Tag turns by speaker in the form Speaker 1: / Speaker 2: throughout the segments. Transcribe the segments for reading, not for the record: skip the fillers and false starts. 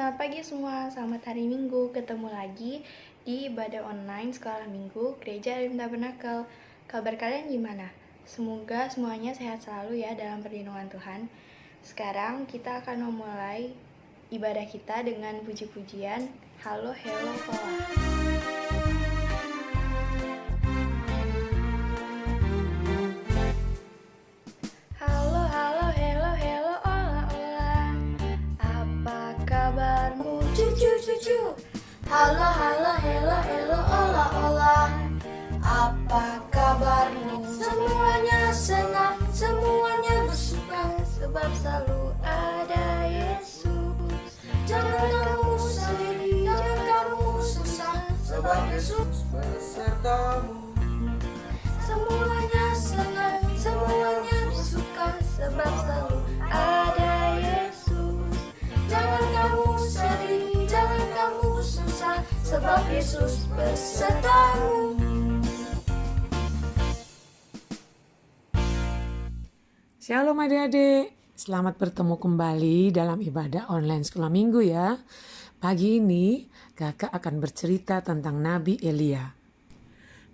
Speaker 1: Selamat pagi semua, selamat hari Minggu. Ketemu lagi di ibadah online sekolah Minggu Gereja Elim Tabernakel. Kabar kalian gimana? Semoga semuanya sehat selalu ya dalam perlindungan Tuhan. Sekarang kita akan memulai ibadah kita dengan puji-pujian Halo Hello Hola.
Speaker 2: Halo, halo, hello, hello, ola, ola. Apa kabarmu? Semuanya senang, semuanya bersuka, sebab selalu ada Yesus. Jangan kamu sendiri, jangan kamu susah, sebab Yesus besertamu. Semuanya senang, semuanya bersuka, sebab selalu ada Yesus. Jangan kamu sedih, jangan kamu susah, sebab Yesus besertamu.
Speaker 3: Shalom adik-adik, selamat bertemu kembali dalam ibadah online sekolah minggu ya. Pagi ini kakak akan bercerita tentang Nabi Elia.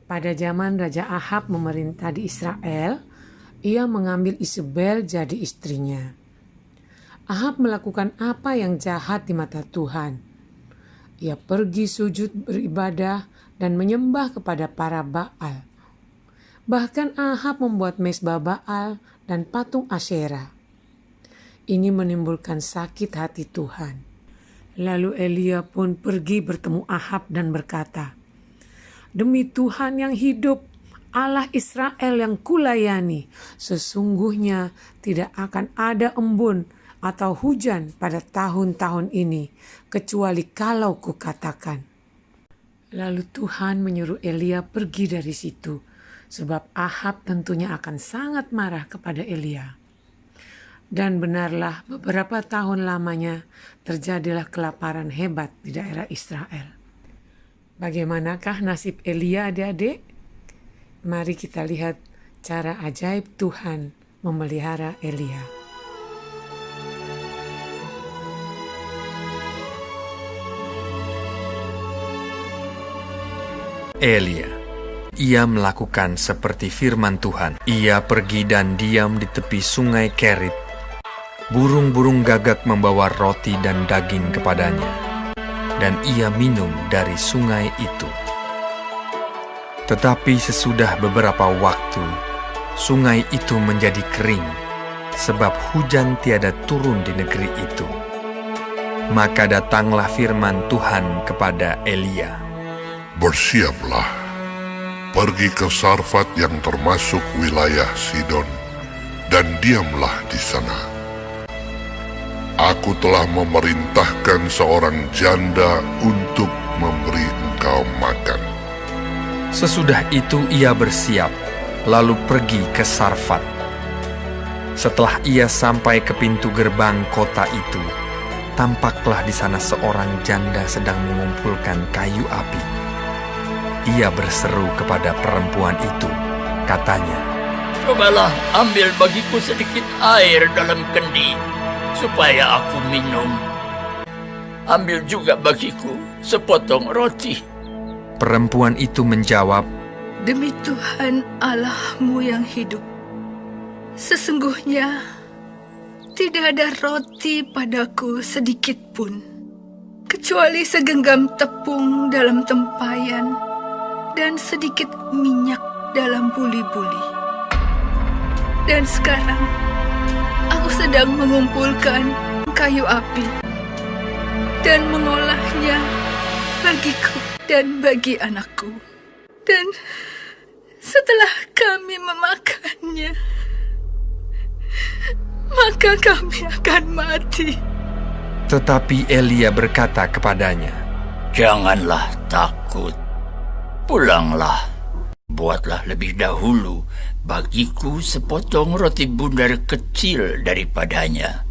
Speaker 3: Pada zaman Raja Ahab memerintah di Israel, ia mengambil Isabel jadi istrinya. Ahab melakukan apa yang jahat di mata Tuhan. Ia pergi sujud beribadah dan menyembah kepada para Baal. Bahkan Ahab membuat mezbah Baal dan patung Asyera. Ini menimbulkan sakit hati Tuhan. Lalu Elia pun pergi bertemu Ahab dan berkata, "Demi Tuhan yang hidup, Allah Israel yang kulayani, sesungguhnya tidak akan ada embun atau hujan pada tahun-tahun ini, kecuali kalau kukatakan." Lalu Tuhan menyuruh Elia pergi dari situ, sebab Ahab tentunya akan sangat marah kepada Elia. Dan benarlah beberapa tahun lamanya terjadilah kelaparan hebat di daerah Israel. Bagaimanakah nasib Elia adik-adik? Mari kita lihat cara ajaib Tuhan memelihara Elia.
Speaker 4: Elia, ia melakukan seperti firman Tuhan. Ia pergi dan diam di tepi sungai Kerit. Burung-burung gagak membawa roti dan daging kepadanya, dan ia minum dari sungai itu. Tetapi sesudah beberapa waktu, sungai itu menjadi kering, sebab hujan tiada turun di negeri itu. Maka datanglah firman Tuhan kepada Elia,
Speaker 5: "Bersiaplah, pergi ke Sarfat yang termasuk wilayah Sidon, dan diamlah di sana. Aku telah memerintahkan seorang janda untuk memberi engkau makan."
Speaker 4: Sesudah itu ia bersiap, lalu pergi ke Sarfat. Setelah ia sampai ke pintu gerbang kota itu, tampaklah di sana seorang janda sedang mengumpulkan kayu api. Ia berseru kepada perempuan itu, katanya,
Speaker 6: "Cobalah ambil bagiku sedikit air dalam kendi, supaya aku minum. Ambil juga bagiku sepotong roti."
Speaker 4: Perempuan itu menjawab,
Speaker 7: "Demi Tuhan Allahmu yang hidup, sesungguhnya tidak ada roti padaku sedikit pun, kecuali segenggam tepung dalam tempayan dan sedikit minyak dalam buli-buli. Dan sekarang aku sedang mengumpulkan kayu api dan mengolahnya bagiku dan bagi anakku. Dan setelah kami memakannya, maka kami akan mati."
Speaker 4: Tetapi Elia berkata kepadanya,
Speaker 6: "Janganlah takut. Pulanglah, buatlah lebih dahulu bagiku sepotong roti bundar kecil daripadanya,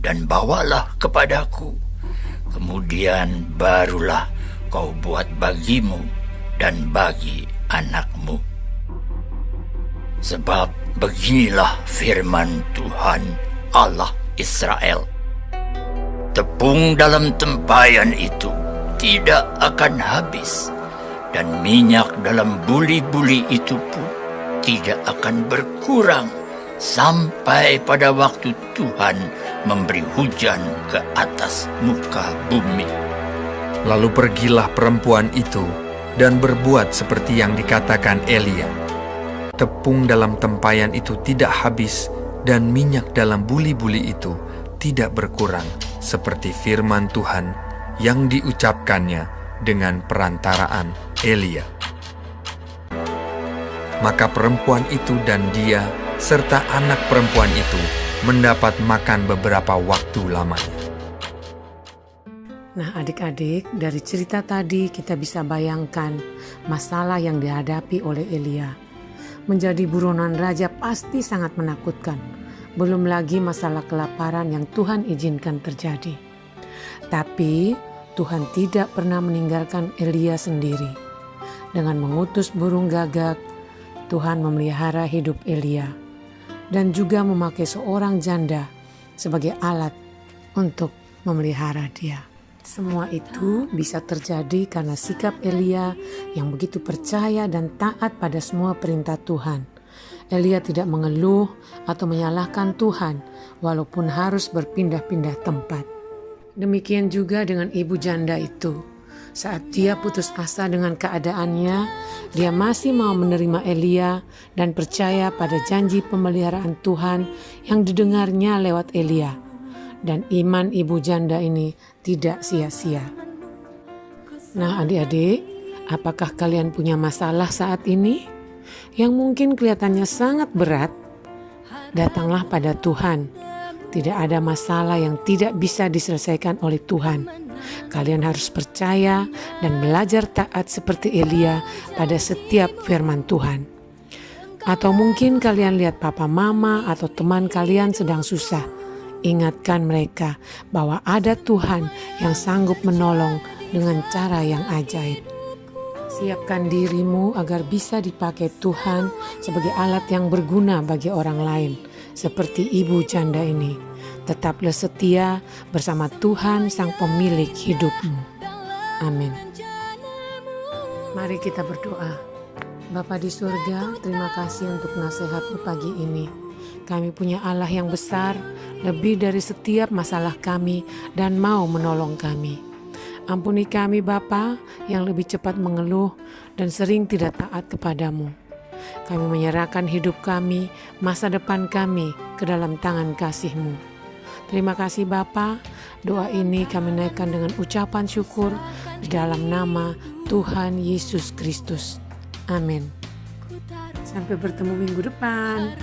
Speaker 6: dan bawalah kepadaku. Kemudian barulah kau buat bagimu dan bagi anakmu. Sebab beginilah firman Tuhan Allah Israel. tepung dalam tempayan itu tidak akan habis, dan minyak dalam buli-buli itu pun tidak akan berkurang sampai pada waktu Tuhan memberi hujan ke atas muka bumi.
Speaker 4: Lalu pergilah perempuan itu dan berbuat seperti yang dikatakan Elia. Tepung dalam tempayan itu tidak habis, dan minyak dalam buli-buli itu tidak berkurang, seperti firman Tuhan yang diucapkannya dengan perantaraan Elia. Maka perempuan itu dan dia serta anak perempuan itu mendapat makan beberapa waktu lamanya.
Speaker 3: Nah adik-adik, dari cerita tadi kita bisa bayangkan masalah yang dihadapi oleh Elia. Menjadi buronan raja pasti sangat menakutkan. Belum lagi masalah kelaparan yang Tuhan izinkan terjadi. Tapi Tuhan tidak pernah meninggalkan Elia sendiri. Dengan mengutus burung gagak, Tuhan memelihara hidup Elia dan juga memakai seorang janda sebagai alat untuk memelihara dia. Semua itu bisa terjadi karena sikap Elia yang begitu percaya dan taat pada semua perintah Tuhan. Elia tidak mengeluh atau menyalahkan Tuhan walaupun harus berpindah-pindah tempat. Demikian juga dengan ibu janda itu. Saat dia putus asa dengan keadaannya, dia masih mau menerima Elia dan percaya pada janji pemeliharaan Tuhan yang didengarnya lewat Elia. Dan iman ibu janda ini tidak sia-sia. Nah adik-adik, apakah kalian punya masalah saat ini? Yang mungkin kelihatannya sangat berat, datanglah pada Tuhan. Tidak ada masalah yang tidak bisa diselesaikan oleh Tuhan. Kalian harus percaya dan belajar taat seperti Elia pada setiap firman Tuhan. Atau mungkin kalian lihat papa mama atau teman kalian sedang susah. Ingatkan mereka bahwa ada Tuhan yang sanggup menolong dengan cara yang ajaib. Siapkan dirimu agar bisa dipakai Tuhan sebagai alat yang berguna bagi orang lain. Seperti ibu janda ini, tetaplah setia bersama Tuhan sang pemilik hidupmu. Amin. Mari kita berdoa. Bapa di surga, terima kasih untuk nasihat-Mu pagi ini. Kami punya Allah yang besar, lebih dari setiap masalah kami dan mau menolong kami. Ampuni kami Bapa yang lebih cepat mengeluh dan sering tidak taat kepadamu. Kami menyerahkan hidup kami, masa depan kami ke dalam tangan kasih-Mu. Terima kasih Bapa, doa ini kami naikkan dengan ucapan syukur di dalam nama Tuhan Yesus Kristus. Amin. Sampai bertemu minggu depan.